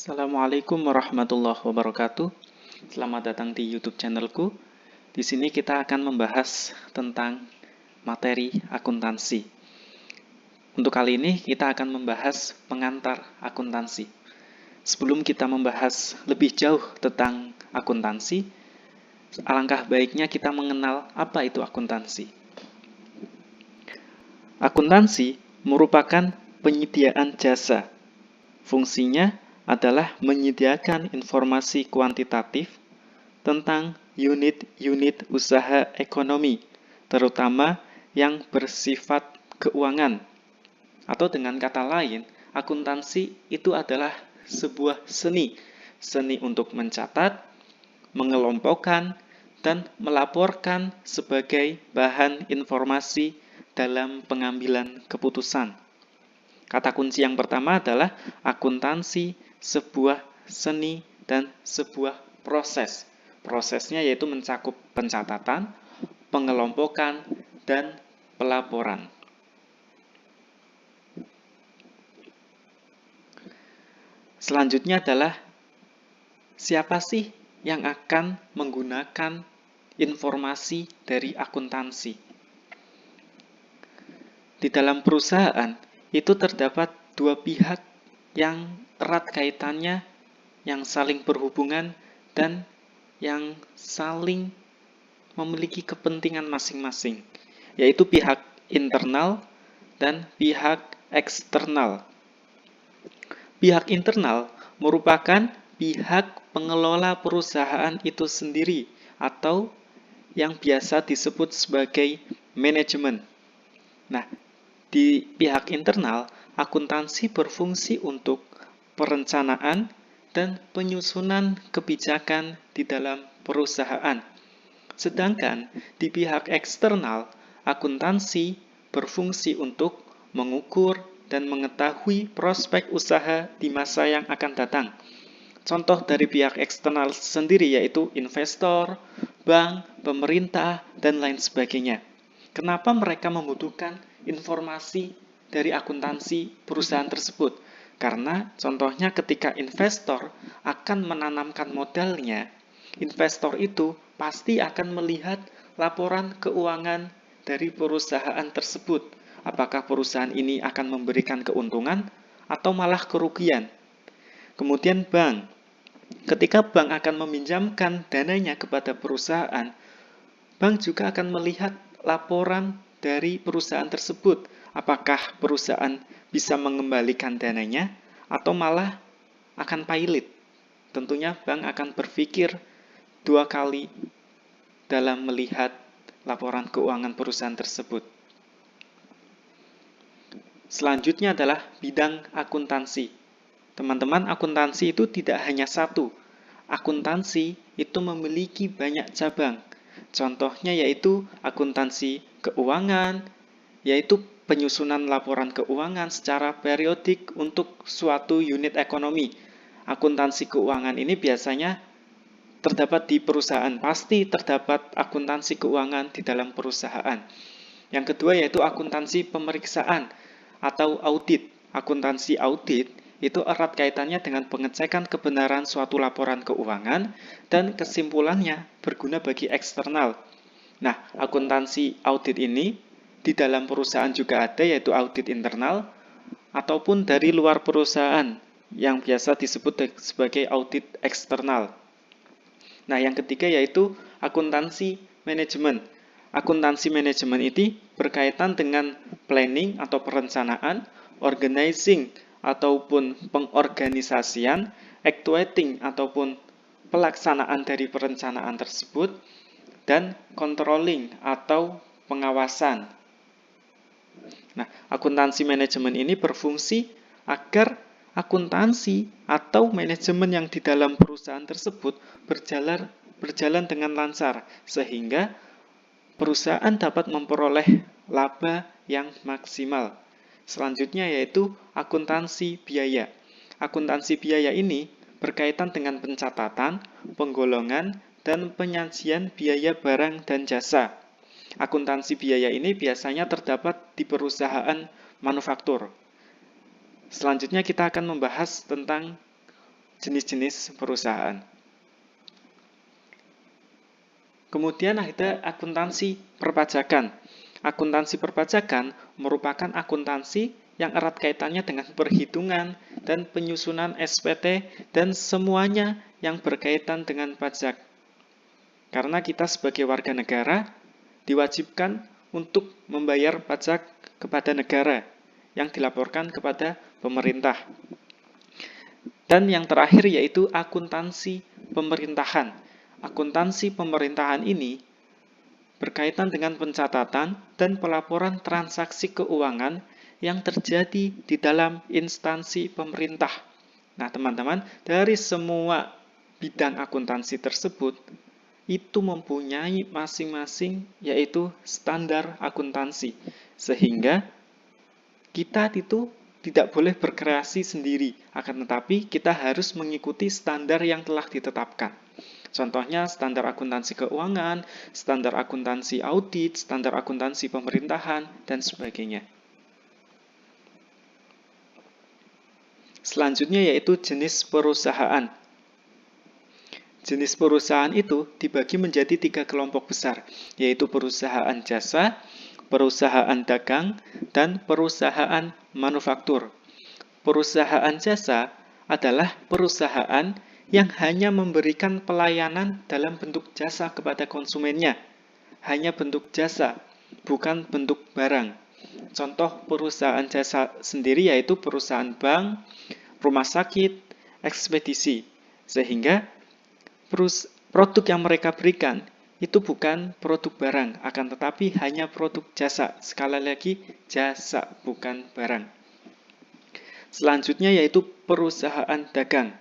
Assalamualaikum warahmatullahi wabarakatuh. Selamat datang di YouTube channelku. Di sini kita akan membahas tentang materi akuntansi. Untuk kali ini kita akan membahas pengantar akuntansi. Sebelum kita membahas lebih jauh tentang akuntansi, alangkah baiknya kita mengenal apa itu akuntansi. Akuntansi merupakan penyediaan jasa. Fungsinya adalah menyediakan informasi kuantitatif tentang unit-unit usaha ekonomi, terutama yang bersifat keuangan. Atau dengan kata lain, akuntansi itu adalah sebuah seni untuk mencatat, mengelompokkan, dan melaporkan sebagai bahan informasi dalam pengambilan keputusan. Kata kunci yang pertama adalah akuntansi, sebuah seni, dan sebuah proses. Prosesnya yaitu mencakup pencatatan, pengelompokan, dan pelaporan. Selanjutnya adalah siapa sih yang akan menggunakan informasi dari akuntansi? Di dalam perusahaan itu terdapat dua pihak yang erat kaitannya, yang saling berhubungan, dan yang saling memiliki kepentingan masing-masing, yaitu pihak internal dan pihak eksternal. Pihak internal merupakan pihak pengelola perusahaan itu sendiri atau yang biasa disebut sebagai manajemen. Nah, di pihak internal, akuntansi berfungsi untuk perencanaan dan penyusunan kebijakan di dalam perusahaan. Sedangkan di pihak eksternal, akuntansi berfungsi untuk mengukur dan mengetahui prospek usaha di masa yang akan datang. Contoh dari pihak eksternal sendiri yaitu investor, bank, pemerintah, dan lain sebagainya. Kenapa mereka membutuhkan informasi dari akuntansi perusahaan tersebut? Karena contohnya ketika investor akan menanamkan modalnya, investor itu pasti akan melihat laporan keuangan dari perusahaan tersebut. Apakah perusahaan ini akan memberikan keuntungan atau malah kerugian? Kemudian bank. Ketika bank akan meminjamkan dananya kepada perusahaan, bank juga akan melihat laporan dari perusahaan tersebut. Apakah perusahaan bisa mengembalikan dananya atau malah akan pailit? Tentunya bank akan berpikir dua kali dalam melihat laporan keuangan perusahaan tersebut. Selanjutnya adalah bidang akuntansi. Teman-teman, akuntansi itu tidak hanya satu. Akuntansi itu memiliki banyak cabang. Contohnya yaitu akuntansi keuangan, yaitu penyusunan laporan keuangan secara periodik untuk suatu unit ekonomi. Akuntansi keuangan ini biasanya terdapat di perusahaan. Pasti terdapat akuntansi keuangan di dalam perusahaan. Yang kedua yaitu akuntansi pemeriksaan atau audit. Akuntansi audit itu erat kaitannya dengan pengecekan kebenaran suatu laporan keuangan dan kesimpulannya berguna bagi eksternal. Nah, akuntansi audit ini di dalam perusahaan juga ada, yaitu audit internal ataupun dari luar perusahaan yang biasa disebut sebagai audit eksternal. Nah, yang ketiga yaitu akuntansi manajemen. Akuntansi manajemen ini berkaitan dengan planning atau perencanaan, organizing ataupun pengorganisasian, actuating ataupun pelaksanaan dari perencanaan tersebut, dan controlling atau pengawasan. Nah, akuntansi manajemen ini berfungsi agar akuntansi atau manajemen yang di dalam perusahaan tersebut berjalan dengan lancar, sehingga perusahaan dapat memperoleh laba yang maksimal. Selanjutnya yaitu akuntansi biaya. Akuntansi biaya ini berkaitan dengan pencatatan, penggolongan, dan penyajian biaya barang dan jasa. Akuntansi biaya ini biasanya terdapat di perusahaan manufaktur. Selanjutnya kita akan membahas tentang jenis-jenis perusahaan. Kemudian ada akuntansi perpajakan. Akuntansi perpajakan merupakan akuntansi yang erat kaitannya dengan perhitungan dan penyusunan SPT dan semuanya yang berkaitan dengan pajak. Karena kita sebagai warga negara diwajibkan untuk membayar pajak kepada negara yang dilaporkan kepada pemerintah. Dan yang terakhir yaitu akuntansi pemerintahan. Akuntansi pemerintahan ini berkaitan dengan pencatatan dan pelaporan transaksi keuangan yang terjadi di dalam instansi pemerintah. Nah, teman-teman, dari semua bidang akuntansi tersebut, itu mempunyai masing-masing yaitu standar akuntansi. Sehingga kita itu tidak boleh berkreasi sendiri, akan tetapi kita harus mengikuti standar yang telah ditetapkan. Contohnya standar akuntansi keuangan, standar akuntansi audit, standar akuntansi pemerintahan, dan sebagainya. Selanjutnya yaitu jenis perusahaan. Jenis perusahaan itu dibagi menjadi 3 kelompok besar, yaitu perusahaan jasa, perusahaan dagang, dan perusahaan manufaktur. Perusahaan jasa adalah perusahaan yang hanya memberikan pelayanan dalam bentuk jasa kepada konsumennya. Hanya bentuk jasa, bukan bentuk barang. Contoh perusahaan jasa sendiri yaitu perusahaan bank, rumah sakit, ekspedisi. Sehingga produk yang mereka berikan itu bukan produk barang, akan tetapi hanya produk jasa. Sekali lagi, jasa, bukan barang. Selanjutnya yaitu perusahaan dagang.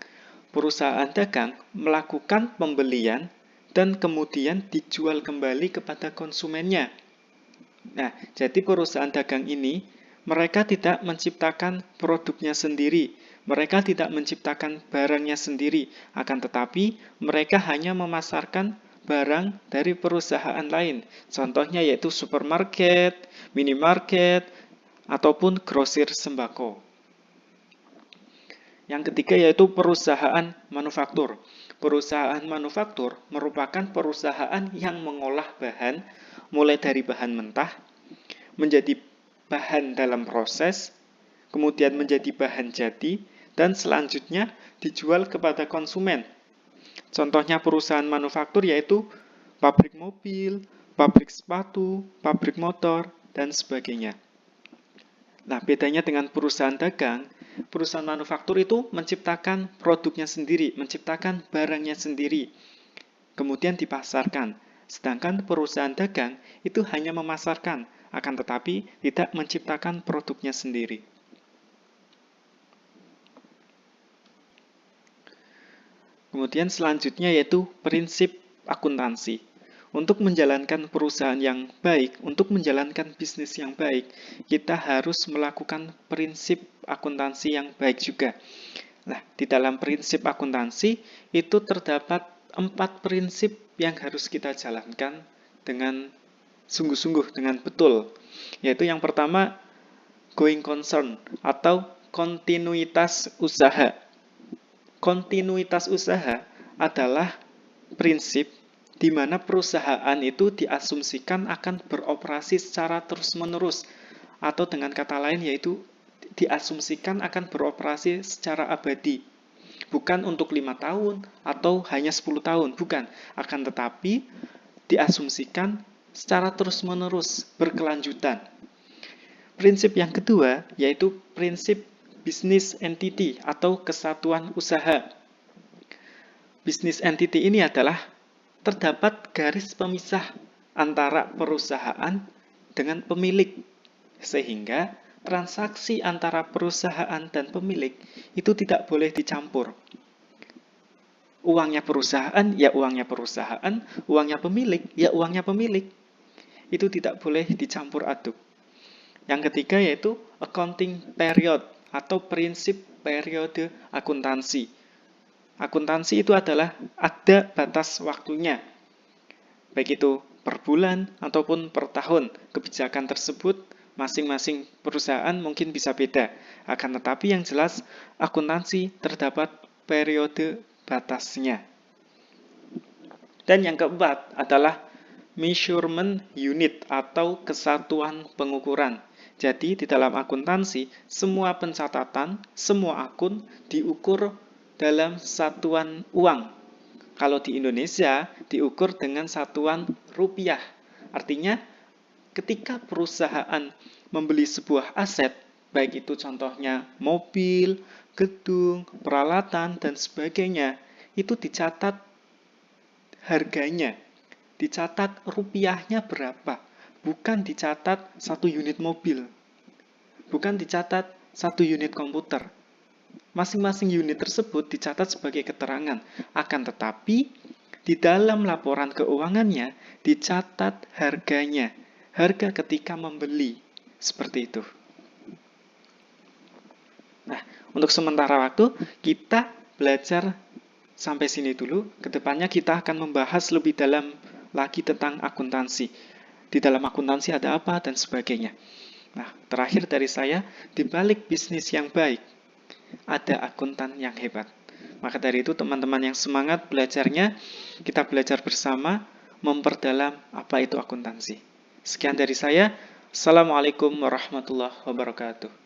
Perusahaan dagang melakukan pembelian dan kemudian dijual kembali kepada konsumennya. Nah, jadi perusahaan dagang ini mereka tidak menciptakan produknya sendiri, mereka tidak menciptakan barangnya sendiri, akan tetapi mereka hanya memasarkan barang dari perusahaan lain. Contohnya yaitu supermarket, minimarket, ataupun grosir sembako. Yang ketiga yaitu perusahaan manufaktur. Perusahaan manufaktur merupakan perusahaan yang mengolah bahan, mulai dari bahan mentah, menjadi bahan dalam proses, kemudian menjadi bahan jadi, dan selanjutnya dijual kepada konsumen. Contohnya perusahaan manufaktur yaitu pabrik mobil, pabrik sepatu, pabrik motor, dan sebagainya. Nah, bedanya dengan perusahaan dagang, perusahaan manufaktur itu menciptakan produknya sendiri, menciptakan barangnya sendiri, kemudian dipasarkan. Sedangkan perusahaan dagang itu hanya memasarkan, akan tetapi tidak menciptakan produknya sendiri. Kemudian selanjutnya yaitu prinsip akuntansi. Untuk menjalankan perusahaan yang baik, untuk menjalankan bisnis yang baik, kita harus melakukan prinsip akuntansi yang baik juga. Nah, di dalam prinsip akuntansi itu terdapat 4 prinsip yang harus kita jalankan dengan sungguh-sungguh, dengan betul. Yaitu yang pertama, going concern atau kontinuitas usaha. Kontinuitas usaha adalah prinsip di mana perusahaan itu diasumsikan akan beroperasi secara terus-menerus, atau dengan kata lain yaitu diasumsikan akan beroperasi secara abadi. Bukan untuk 5 tahun atau hanya 10 tahun, bukan. Akan tetapi diasumsikan secara terus-menerus, berkelanjutan. Prinsip yang kedua yaitu prinsip business entity atau kesatuan usaha. Business entity ini adalah terdapat garis pemisah antara perusahaan dengan pemilik, sehingga transaksi antara perusahaan dan pemilik itu tidak boleh dicampur. Uangnya perusahaan, ya uangnya perusahaan, uangnya pemilik, ya uangnya pemilik. Itu tidak boleh dicampur aduk. Yang ketiga yaitu accounting period atau prinsip periode akuntansi. Akuntansi itu adalah ada batas waktunya, baik itu per bulan ataupun per tahun. Kebijakan tersebut masing-masing perusahaan mungkin bisa beda. Akan tetapi yang jelas akuntansi terdapat periode batasnya. Dan yang keempat adalah measurement unit atau kesatuan pengukuran. Jadi di dalam akuntansi, semua pencatatan, semua akun diukur dalam satuan uang. Kalau di Indonesia, diukur dengan satuan rupiah. Artinya, ketika perusahaan membeli sebuah aset, baik itu contohnya mobil, gedung, peralatan, dan sebagainya, itu dicatat harganya, dicatat rupiahnya berapa, bukan dicatat satu unit mobil, bukan dicatat satu unit komputer. Masing-masing unit tersebut dicatat sebagai keterangan, akan tetapi di dalam laporan keuangannya dicatat harganya, harga ketika membeli, seperti itu. Nah, untuk sementara waktu kita belajar sampai sini dulu. Kedepannya kita akan membahas lebih dalam lagi tentang akuntansi. Di dalam akuntansi ada apa dan sebagainya. Nah, terakhir dari saya, di balik bisnis yang baik, ada akuntan yang hebat. Maka dari itu teman-teman yang semangat belajarnya, kita belajar bersama memperdalam apa itu akuntansi. Sekian dari saya. Assalamualaikum warahmatullahi wabarakatuh.